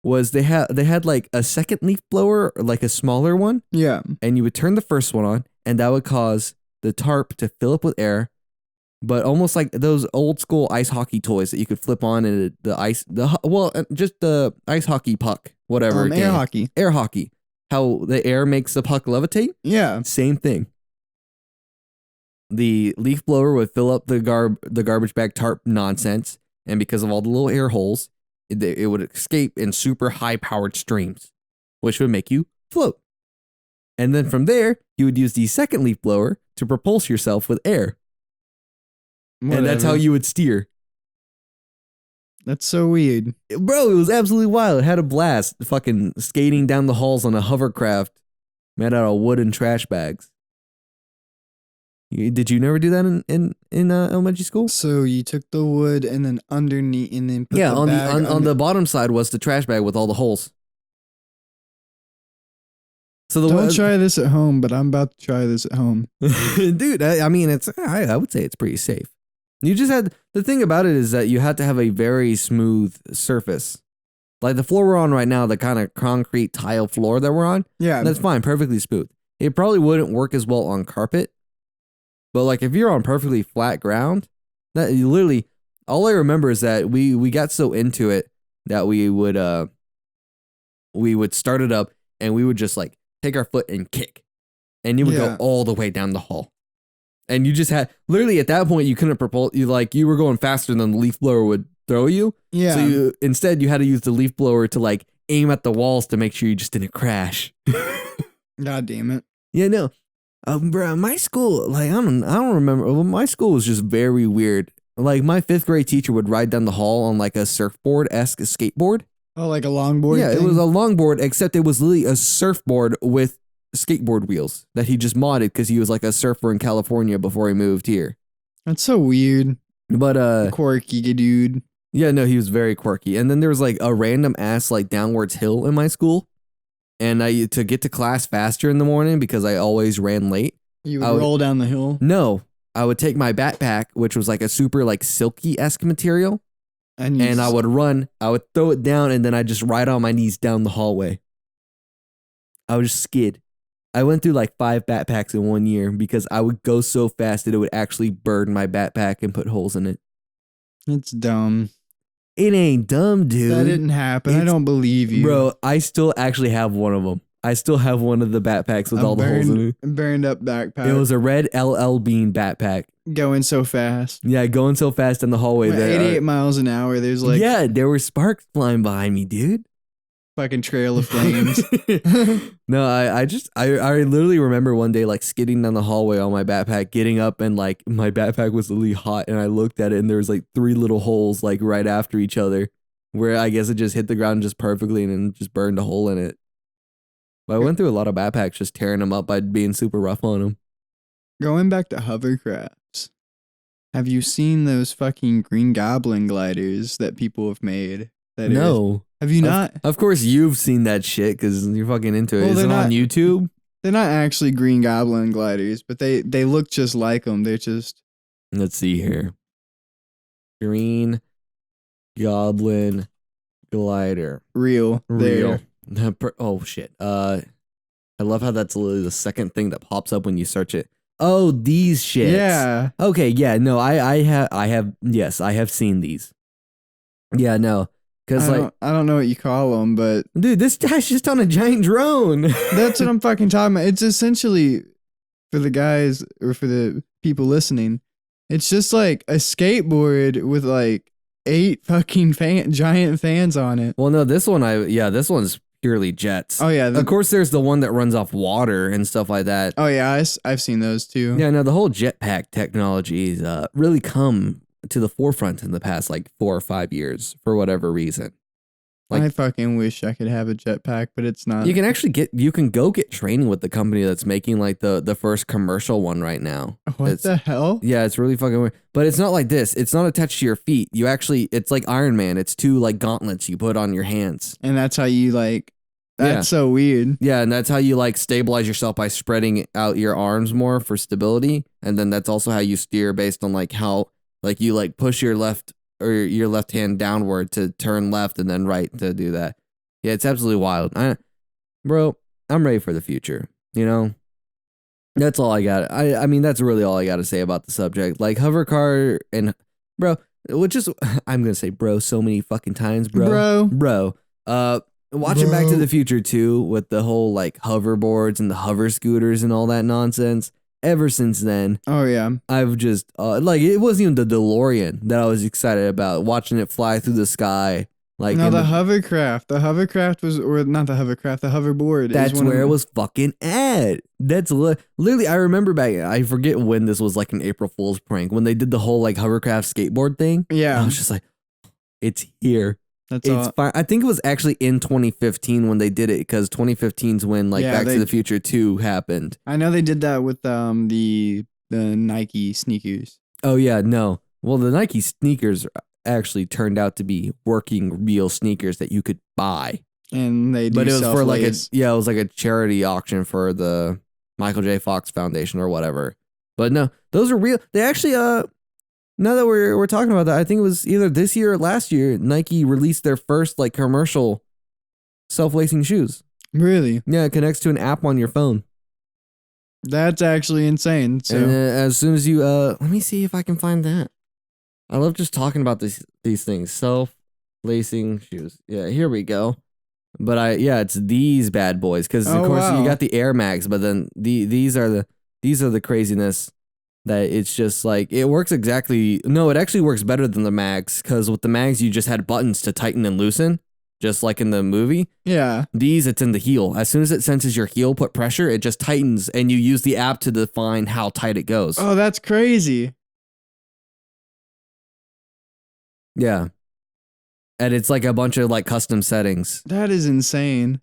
S1: was they had like a second leaf blower, or like a smaller one.
S2: Yeah.
S1: And you would turn the first one on and that would cause the tarp to fill up with air, but almost like those old school ice hockey toys that you could flip on and just the ice hockey puck, whatever.
S2: Air hockey.
S1: Air hockey. How the air makes the puck levitate? Yeah. Same thing. The leaf blower would fill up the garbage bag tarp nonsense, and because of all the little air holes, it would escape in super high-powered streams, which would make you float. And then from there, you would use the second leaf blower to propulse yourself with air. Whatever. And that's how you would steer.
S2: That's so weird.
S1: Bro, it was absolutely wild. It had a blast fucking skating down the halls on a hovercraft made out of wooden trash bags. Did you never do that in elementary school?
S2: So you took the wood and then underneath and then put the bag
S1: on the bottom side was the trash bag with all the holes. So
S2: don't try this at home, but I'm about to try this at home.
S1: Dude, I mean, I would say it's pretty safe. You just had, the thing about it is that you had to have a very smooth surface. Like the floor we're on right now, the kind of concrete tile floor that we're on.
S2: Yeah.
S1: That's fine, perfectly smooth. It probably wouldn't work as well on carpet. But like if you're on perfectly flat ground, that you literally, all I remember is that we got so into it that we would start it up and we would just like take our foot and kick. And you would go all the way down the hall. And you just had, literally at that point, you couldn't propel, you were going faster than the leaf blower would throw you.
S2: Yeah.
S1: So instead you had to use the leaf blower to like aim at the walls to make sure you just didn't crash.
S2: God damn it.
S1: Yeah, no. Bro, my school, like, I don't remember. Well, my school was just very weird. Like, my 5th grade teacher would ride down the hall on like a surfboard-esque skateboard.
S2: Oh, like a longboard?
S1: Yeah,
S2: thing?
S1: It was a longboard, except it was literally a surfboard with skateboard wheels that he just modded because he was like a surfer in California before he moved here.
S2: That's so weird.
S1: But
S2: quirky dude.
S1: Yeah, no, he was very quirky. And then there was like a random ass like downwards hill in my school. And to get to class faster in the morning because I always ran late.
S2: You would roll down the hill?
S1: No, I would take my backpack, which was like a super like silky-esque material. And I would run, I would throw it down, and then I'd just ride on my knees down the hallway. I would just skid. I went through like 5 backpacks in 1 year because I would go so fast that it would actually burn my backpack and put holes in it.
S2: It's dumb.
S1: It ain't dumb, dude.
S2: That didn't happen. I don't believe you.
S1: Bro, I still actually have one of them. I still have one of the backpacks with all the holes in it.
S2: Burned up backpack.
S1: It was a red LL Bean backpack.
S2: Going so fast.
S1: Yeah, going so fast in the hallway.
S2: 88 miles an hour. There's like...
S1: Yeah, there were sparks flying behind me, dude.
S2: Fucking trail of flames.
S1: No, I literally remember one day like skidding down the hallway on my backpack, getting up and like my backpack was literally hot and I looked at it and there was like 3 little holes like right after each other where I guess it just hit the ground just perfectly and then just burned a hole in it. But I went through a lot of backpacks just tearing them up by being super rough on them.
S2: Going back to hovercrafts, have you seen those fucking Green Goblin gliders that people have made?
S1: No.
S2: Have you not?
S1: Of course you've seen that shit because you're fucking into it.
S2: Well,
S1: Is it on YouTube?
S2: They're not actually Green Goblin gliders, but they look just like them. They're just
S1: Let's see here. Green Goblin glider.
S2: Real.
S1: Real.
S2: There.
S1: Oh shit. I love how that's literally the second thing that pops up when you search it. Oh, these shits.
S2: Yeah.
S1: Okay, yeah, no, I have seen these. Yeah, no. Cause
S2: I don't know what you call them, but
S1: dude, this guy's just on a giant drone.
S2: that's what I'm fucking talking about. It's essentially, for the guys or for the people listening, it's just like a skateboard with like 8 fucking giant fans on it.
S1: Well, no, this one's purely jets.
S2: Oh yeah,
S1: of course, there's the one that runs off water and stuff like that.
S2: Oh yeah, I've seen those too.
S1: Yeah, no, the whole jetpack technology really come to the forefront in the past like 4 or 5 years for whatever reason. Like,
S2: I fucking wish I could have a jetpack, but it's not.
S1: You can go get training with the company that's making like the first commercial one right now.
S2: What the hell?
S1: Yeah, it's really fucking weird. But it's not like this. It's not attached to your feet. It's like Iron Man. It's 2 like gauntlets you put on your hands.
S2: And that's how you like, that's so weird.
S1: Yeah, and that's how you like stabilize yourself by spreading out your arms more for stability. And then that's also how you steer based on like how like you like push your left hand downward to turn left and then right to do that. Yeah, it's absolutely wild. Bro, I'm ready for the future. You know, that's all I got. I mean, that's really all I got to say about the subject. Like hovercar and bro, I'm gonna say bro so many fucking times, bro. Watching Back to the Future too with the whole like hoverboards and the hover scooters and all that nonsense. Ever since then,
S2: oh yeah,
S1: I've just like it wasn't even the DeLorean that I was excited about. Watching it fly through the sky, like
S2: no, the hovercraft. The hovercraft was, or not the hovercraft, the hoverboard.
S1: That's where it was fucking at. That's literally. I remember back. I forget when this was like an April Fool's prank when they did the whole like hovercraft skateboard thing.
S2: Yeah,
S1: I was just like, it's here.
S2: It's
S1: fine. I think it was actually in 2015 when they did it because 2015's when like Back to the Future 2 happened.
S2: I know they did that with the Nike sneakers.
S1: Oh yeah, no. Well, the Nike sneakers actually turned out to be working real sneakers that you could buy.
S2: And they do
S1: but it was for like
S2: it
S1: was like a charity auction for the Michael J. Fox Foundation or whatever. But no, those are real. They actually now that we're talking about that, I think it was either this year or last year, Nike released their first like commercial self-lacing shoes.
S2: Really?
S1: Yeah, it connects to an app on your phone.
S2: That's actually insane. So
S1: and as soon as you let me see if I can find that. I love just talking about these things. Self-lacing shoes. Yeah, here we go. But it's these bad boys because of course you got the Air Max, but then these are the craziness. That it's just like it works exactly. No, it actually works better than the Mags because with the Mags you just had buttons to tighten and loosen, just like in the movie.
S2: Yeah.
S1: These it's in the heel. As soon as it senses your heel put pressure, it just tightens, and you use the app to define how tight it goes.
S2: Oh, that's crazy.
S1: Yeah, and it's like a bunch of like custom settings.
S2: That is insane.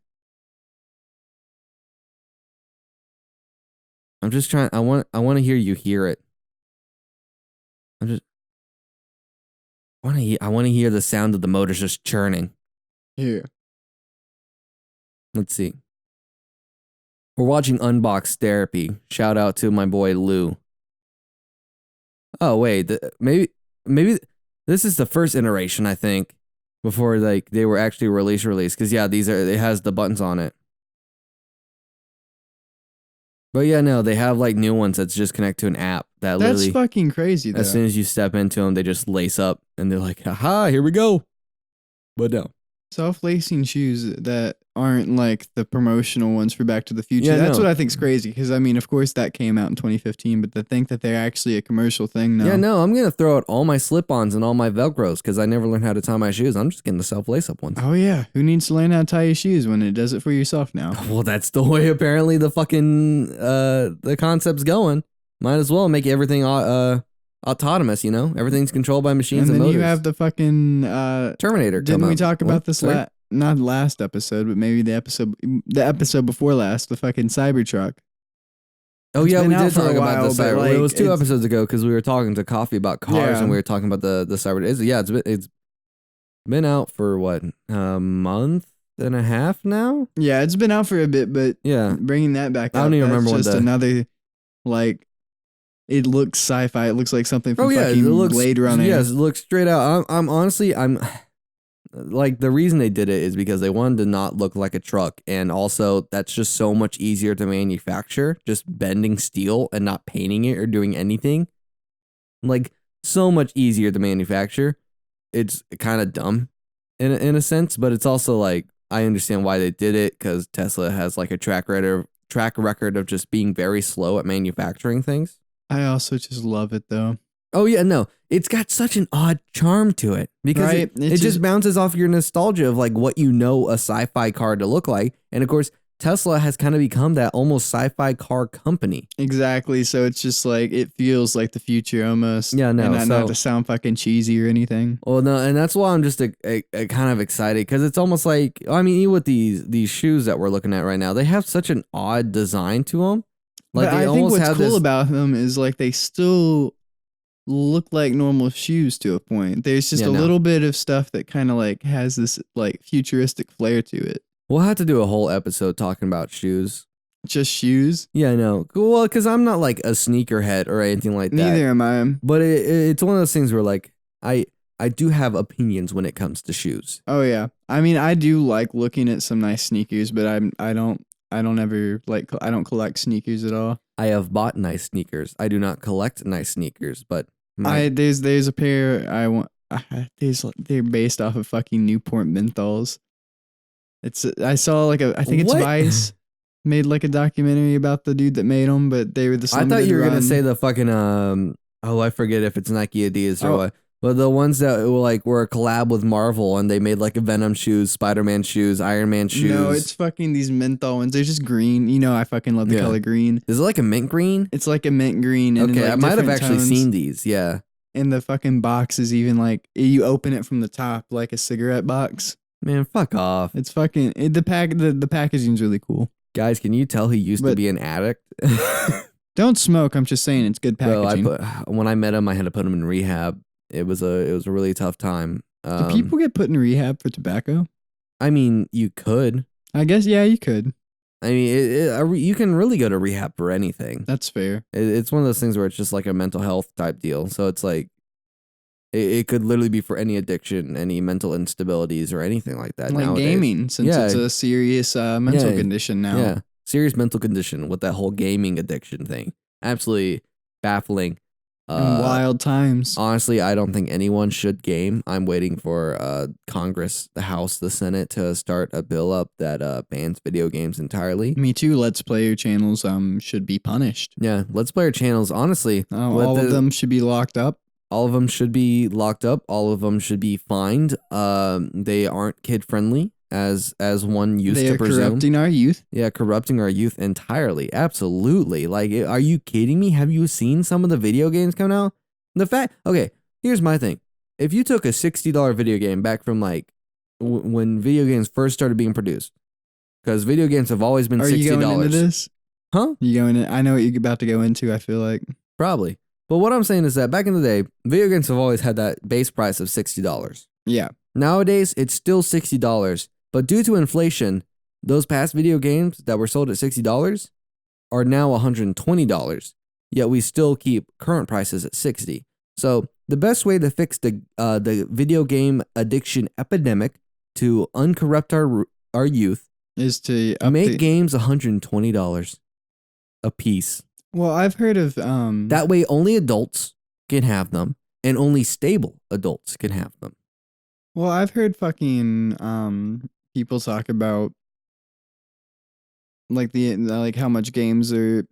S1: I'm just trying. I want to hear you hear it. I want to hear the sound of the motors just churning.
S2: Here.
S1: Let's see. We're watching Unbox Therapy. Shout out to my boy Lou. Oh wait, maybe this is the first iteration I think before like they were actually released because it has the buttons on it. But yeah, no, they have like new ones that's just connect to an app that
S2: that's
S1: literally
S2: fucking crazy. Though.
S1: As soon as you step into them, they just lace up and they're like, "Haha, here we go." But no,
S2: self-lacing shoes that aren't like the promotional ones for Back to the Future.
S1: Yeah,
S2: that's
S1: no.
S2: what I think's crazy because I mean, of course, that came out in 2015, but to think that they're actually a commercial thing now.
S1: Yeah, no, I'm gonna throw out all my slip-ons and all my Velcros because I never learned how to tie my shoes. I'm just getting the self-lace-up ones.
S2: Oh yeah, who needs to learn how to tie your shoes when it does it for yourself now?
S1: Well, that's the way apparently the fucking the concept's going. Might as well make everything autonomous. You know, everything's controlled by machines and
S2: then
S1: motors.
S2: you have the fucking
S1: Terminator.
S2: Didn't we talk about this not last episode, but maybe the episode before last, the fucking Cybertruck.
S1: Oh yeah, we did talk about
S2: while,
S1: the Cyber.
S2: like,
S1: it was 2 episodes ago because we were talking to Coffee about cars
S2: Yeah.
S1: and we were talking about the Cyber. It's been out for what, a month and a half now.
S2: Yeah, it's been out for a bit, but
S1: Yeah,
S2: bringing that back
S1: I don't
S2: up,
S1: even
S2: that's
S1: remember when
S2: just another like it looks sci-fi. It looks like something
S1: Oh
S2: from
S1: yeah, it
S2: fucking
S1: looks
S2: Blade Runner.
S1: Yes, it looks straight out. I'm honestly, I'm like, the reason they did it is because they wanted to not look like a truck, and also that's just so much easier to manufacture, just bending steel and not painting it or doing anything. Like, so much easier to manufacture. It's kind of dumb in a sense, but it's also like, I understand why they did it, because Tesla has like a track record of just being very slow at manufacturing things.
S2: I also just love it though.
S1: Oh yeah, no, it's got such an odd charm to it because
S2: Right?
S1: it just bounces off your nostalgia of like what you know a sci-fi car to look like, and of course Tesla has kind of become that almost sci-fi car company.
S2: Exactly. So it's just like it feels like the future almost.
S1: Yeah, no,
S2: and not to sound fucking cheesy or anything.
S1: Well, no, and that's why I'm just a kind of excited, because it's almost like, I mean, even with these shoes that we're looking at right now, they have such an odd design to them. Like,
S2: But
S1: they
S2: I think
S1: almost
S2: what's
S1: have
S2: cool
S1: this.
S2: about them is like they still look like normal shoes to a point. There's just
S1: Yeah,
S2: a
S1: no.
S2: little bit of stuff that kind of like has this like futuristic flair to it.
S1: We'll have to do a whole episode talking about shoes.
S2: Just shoes?
S1: Yeah, I know. Well, because I'm not like a sneakerhead or anything like that.
S2: Neither am I.
S1: But it's one of those things where like I do have opinions when it comes to shoes.
S2: Oh yeah. I mean, I do like looking at some nice sneakers, but I don't ever like I don't collect sneakers at all.
S1: I have bought nice sneakers. I do not collect nice sneakers, but
S2: There's a pair I want. They're based off of fucking Newport menthols. I saw like I think it's
S1: What?
S2: Vice made like a documentary about the dude that made them, but they were the.
S1: I thought you were gonna
S2: run.
S1: say the fucking I forget if it's Nike, Adidas, or what. But the ones that were a collab with Marvel, and they made like a Venom shoes, Spider-Man shoes, Iron Man shoes.
S2: No, it's fucking these menthol ones. They're just green. You know, I fucking love the color green.
S1: Is it like a mint green?
S2: It's like a mint green. And
S1: Okay,
S2: like
S1: I might have actually
S2: tones.
S1: seen these. Yeah.
S2: And the fucking box is even like you open it from the top like a cigarette box.
S1: Man, fuck off.
S2: It's fucking the packaging's really cool.
S1: Guys, can you tell he used to be an addict?
S2: Don't smoke. I'm just saying it's good packaging.
S1: When I met him, I had to put him in rehab. It was a really tough time.
S2: Do people get put in rehab for tobacco?
S1: I mean, you could.
S2: I guess yeah, you could.
S1: I mean, you can really go to rehab for anything.
S2: That's fair.
S1: It's one of those things where it's just like a mental health type deal. So it's like it could literally be for any addiction, any mental instabilities, or anything like that.
S2: Like
S1: nowadays.
S2: gaming, since it's a serious mental condition now.
S1: Yeah, serious mental condition with that whole gaming addiction thing. Absolutely baffling.
S2: Wild times.
S1: Honestly, I don't think anyone should game. I'm waiting for Congress, the House, the Senate to start a bill up that bans video games entirely.
S2: Me too. Let's Player channels should be punished.
S1: Yeah, Let's Player channels, honestly.
S2: All of them should be locked up.
S1: All of them should be locked up. All of them should be fined. They aren't kid friendly, as one used to presume.
S2: They are corrupting our youth.
S1: Yeah, corrupting our youth entirely. Absolutely. Like, are you kidding me? Have you seen some of the video games coming out? Okay, here's my thing. If you took a $60 video game back from like when video games first started being produced, because video games have always been $60.
S2: Are you going into this?
S1: Huh?
S2: You going in? I know what you're about to go into, I feel like.
S1: Probably. But what I'm saying is that back in the day, video games have always had that base price of $60.
S2: Yeah.
S1: Nowadays, it's still $60. But due to inflation, those past video games that were sold at $60 are now $120. Yet we still keep current prices at $60. So the best way to fix the video game addiction epidemic, to uncorrupt our youth,
S2: is to
S1: make games $120 a piece.
S2: Well, I've heard of
S1: that way only adults can have them, and only stable adults can have them.
S2: Well, I've heard fucking people talk about like how much games are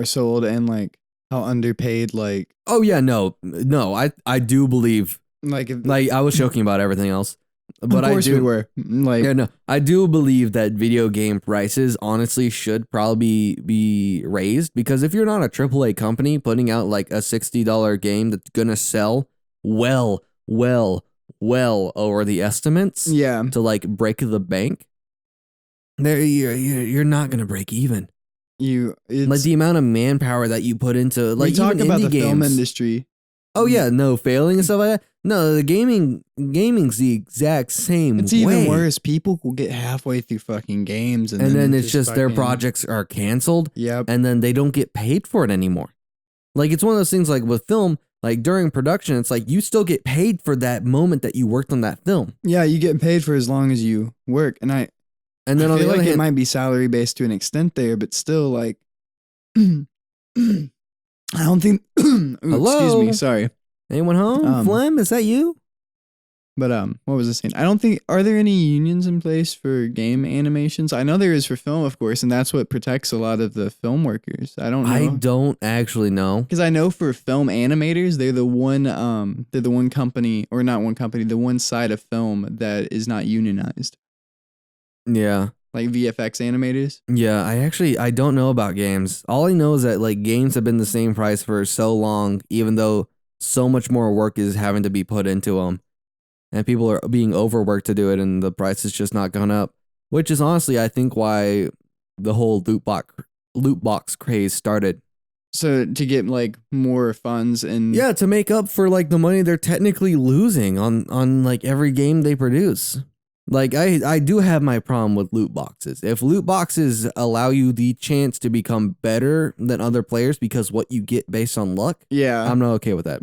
S2: sold, and like how underpaid, like.
S1: Oh yeah, no, I do believe,
S2: like
S1: I was joking about everything else, but
S2: of course
S1: we
S2: were like,
S1: yeah, no, I do believe that video game prices honestly should probably be raised, because if you're not a AAA company putting out like a $60 game that's gonna sell well over the estimates,
S2: yeah,
S1: to like break the bank, there you're not gonna break even. Like the amount of manpower that you put into, like,
S2: we talk
S1: even
S2: about
S1: indie
S2: the film
S1: games.
S2: industry.
S1: Oh yeah, no, failing and stuff like that. No, the gaming's the exact same.
S2: It's even worse. People will get halfway through fucking games, and
S1: then it's just their projects are canceled.
S2: Yep.
S1: And then they don't get paid for it anymore. Like, it's one of those things like with film, like during production, it's like you still get paid for that moment that you worked on that film.
S2: Yeah, you get paid for as long as you work, and I
S1: And then on
S2: feel
S1: the other
S2: like it
S1: hand,
S2: might be salary based to an extent there, but still, like, I don't think. Ooh, excuse
S1: hello?
S2: me, sorry.
S1: Anyone home? Flem, is that you?
S2: But what was I saying? I don't think, are there any unions in place for game animations? I know there is for film, of course, and that's what protects a lot of the film workers. I don't know.
S1: I don't actually know.
S2: Because I know for film animators, they're the one company, or not one company, the one side of film that is not unionized.
S1: Yeah.
S2: Like VFX animators.
S1: Yeah, I don't know about games. All I know is that like games have been the same price for so long, even though so much more work is having to be put into them. And people are being overworked to do it, and the price has just not gone up. Which is honestly, I think, why the whole loot box craze started.
S2: So to get like more funds and
S1: Yeah, to make up for like the money they're technically losing on like every game they produce. Like I do have my problem with loot boxes. If loot boxes allow you the chance to become better than other players because what you get based on luck,
S2: yeah,
S1: I'm not okay with that.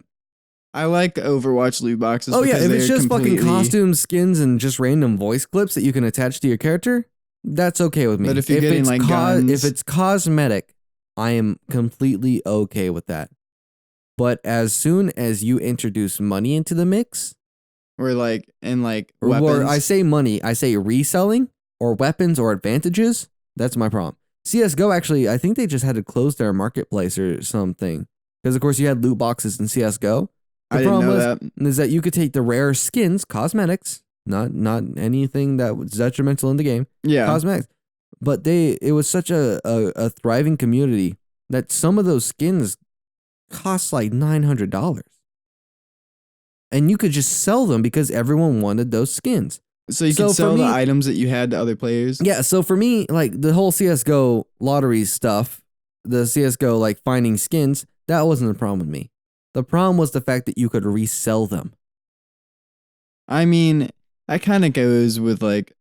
S2: I like Overwatch loot boxes.
S1: Oh yeah, if it's just fucking
S2: completely-
S1: costumes, skins, and just random voice clips that you can attach to your character, that's okay with me.
S2: But if you're getting,
S1: it's
S2: like, guns-
S1: if it's cosmetic, I am completely okay with that. But as soon as you introduce money into the mix,
S2: or like and like
S1: or
S2: weapons.
S1: I say money, I say reselling or weapons or advantages, that's my problem. CS:GO actually, I think they just had to close their marketplace or something. Because of course you had loot boxes in CS:GO.
S2: I didn't know that.
S1: Is that you could take the rare skins, cosmetics, not anything that was detrimental in the game,
S2: Yeah,
S1: cosmetics. But it was such a thriving community that some of those skins cost like $900. And you could just sell them because everyone wanted those skins.
S2: so you
S1: So
S2: can
S1: for
S2: sell the
S1: me-
S2: items that you had to other players.
S1: Yeah, so for me, like the whole CS:GO lottery stuff, the CS:GO like finding skins, that wasn't the problem with me. The problem was the fact that you could resell them.
S2: I mean, that kind of goes with like,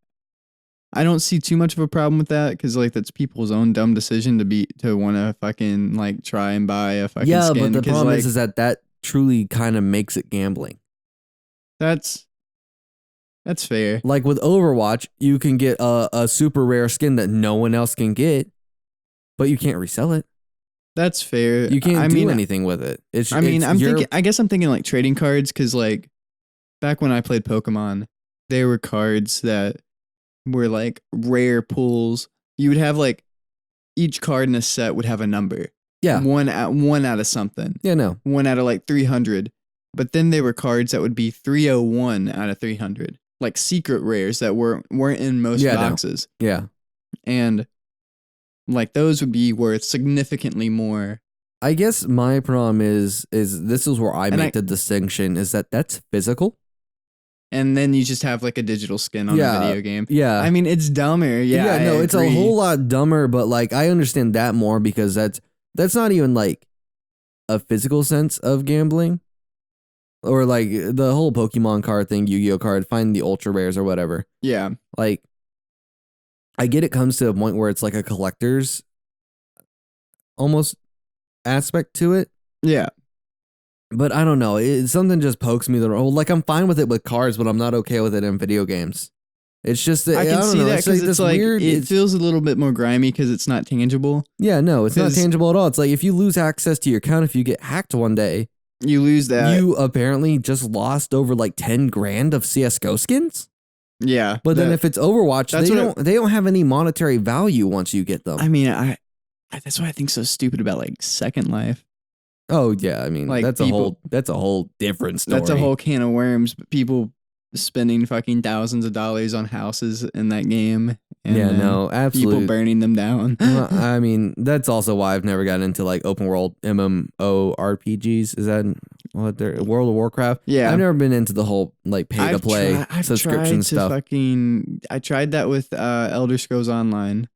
S2: I don't see too much of a problem with that because like that's people's own dumb decision to want to fucking like try and buy a fucking
S1: Yeah,
S2: skin.
S1: but the
S2: 'cause,
S1: problem
S2: like,
S1: is that truly kind of makes it gambling.
S2: that's fair.
S1: Like with Overwatch, you can get a super rare skin that no one else can get, but you can't resell it.
S2: That's fair.
S1: You can't
S2: I
S1: do
S2: mean,
S1: anything with it.
S2: I mean, I guess I'm thinking like trading cards because like back when I played Pokemon, there were cards that were like rare pulls. You would have like each card in a set would have a number.
S1: Yeah.
S2: One out of something.
S1: Yeah, no.
S2: One out of like 300. But then there were cards that would be 301 out of 300. Like secret rares that weren't in most
S1: Yeah, no.
S2: boxes.
S1: Yeah.
S2: And like those would be worth significantly more.
S1: I guess my problem is this is where I
S2: And
S1: make the distinction is that's physical.
S2: And then you just have like a digital skin on
S1: Yeah,
S2: a video game.
S1: Yeah.
S2: I mean, it's dumber. Yeah,
S1: no,
S2: I
S1: it's a
S2: agree.
S1: whole lot dumber, but like I understand that more because that's not even like a physical sense of gambling. Or like the whole Pokemon card thing, Yu-Gi-Oh card, find the ultra rares or whatever.
S2: Yeah.
S1: Like I get it comes to a point where it's like a collector's almost aspect to it.
S2: Yeah.
S1: But I don't know. Something just pokes me the road. Like I'm fine with it with cards, but I'm not okay with it in video games. It's just that
S2: I can
S1: don't
S2: see
S1: know,
S2: that because
S1: this
S2: it's like
S1: weird.
S2: it feels a little bit more grimy because it's not tangible.
S1: Yeah, no, it's not
S2: 'Cause-
S1: tangible at all. It's like if you lose access to your account, if you get hacked one day,
S2: You lose that.
S1: you apparently just lost over like 10 grand of CS:GO skins.
S2: Yeah.
S1: But then if it's Overwatch,
S2: that's
S1: they don't have any monetary value once you get them.
S2: I mean, I that's why I think so stupid about like Second Life.
S1: Oh yeah, I mean
S2: Like,
S1: that's a whole different story.
S2: That's a whole can of worms. But people spending fucking thousands of dollars on houses in that game. And
S1: Yeah,
S2: then
S1: no,
S2: people
S1: absolutely.
S2: burning them down.
S1: Well, I mean, that's also why I've never gotten into like open world MMORPGs. Is that what they're World of Warcraft?
S2: Yeah.
S1: I've never been into the whole like pay to play
S2: I've
S1: subscription
S2: tried
S1: stuff.
S2: I tried that with Elder Scrolls Online.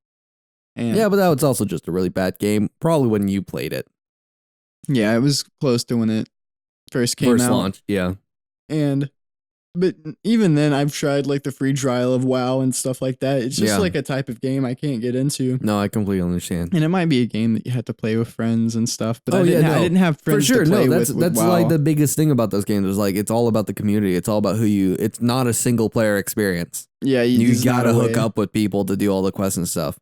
S2: And
S1: Yeah, but that was also just a really bad game. Probably when you played it
S2: yeah, it was close to when it first came
S1: first
S2: out.
S1: launch. Yeah,
S2: And But even then, I've tried like the free trial of WoW and stuff like that. It's just
S1: Yeah.
S2: like a type of game I can't get into.
S1: No, I completely understand.
S2: And it might be a game that you have to play with friends and stuff. But
S1: Oh,
S2: I didn't,
S1: yeah, no.
S2: I didn't have
S1: For
S2: friends
S1: sure,
S2: to play
S1: no, that's
S2: with WoW.
S1: like the biggest thing about those games is like it's all about the community. It's all about who you. It's not a single player experience.
S2: Yeah,
S1: You
S2: there's not
S1: gotta
S2: a
S1: hook
S2: way.
S1: up with people to do all the quests and stuff.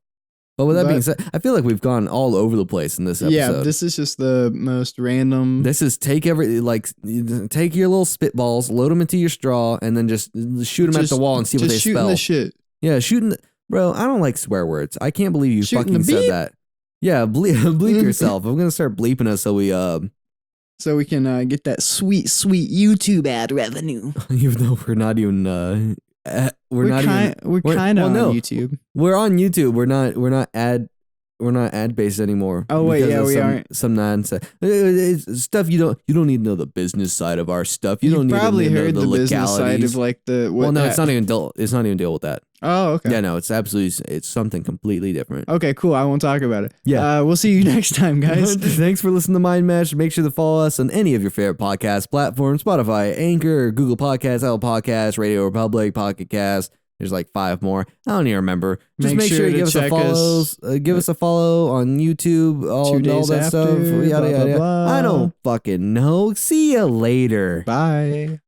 S1: But with that being said, I feel like we've gone all over the place in this episode.
S2: Yeah, this is just the most random.
S1: This is take your little spitballs, load them into your straw, and then just shoot them at the wall and see what they
S2: shooting
S1: spell.
S2: the shit.
S1: Yeah, shooting. Bro, I don't like swear words. I can't believe you
S2: Shooting
S1: fucking
S2: the
S1: said
S2: beep.
S1: that. Yeah, bleep yourself. I'm gonna start bleeping us so we
S2: So we can get that sweet YouTube ad revenue.
S1: even though we're not even we're kind
S2: of
S1: well,
S2: on
S1: no.
S2: YouTube.
S1: We're on YouTube. We're not ad based anymore.
S2: Oh wait,
S1: because
S2: yeah,
S1: of
S2: we aren't.
S1: some nonsense. It's stuff you don't need to know the business side of our stuff. You don't
S2: You've
S1: need
S2: probably
S1: to know
S2: heard
S1: the
S2: the business side
S1: legalities.
S2: of like the.
S1: Well, no, it's not even deal with that.
S2: Oh, okay.
S1: Yeah, no, it's something completely different.
S2: Okay, cool. I won't talk about it.
S1: Yeah.
S2: We'll see you next time, guys.
S1: Thanks for listening to MindMesh. Make sure to follow us on any of your favorite podcast platforms: Spotify, Anchor, Google Podcasts, Apple Podcasts, Radio Republic, Pocket Cast. There's like 5 more. I don't even remember. Just make sure you give us a follow. Give us a follow on YouTube. All that
S2: after,
S1: stuff. Yada
S2: blah,
S1: yada.
S2: blah, blah.
S1: I don't fucking know. See you later.
S2: Bye.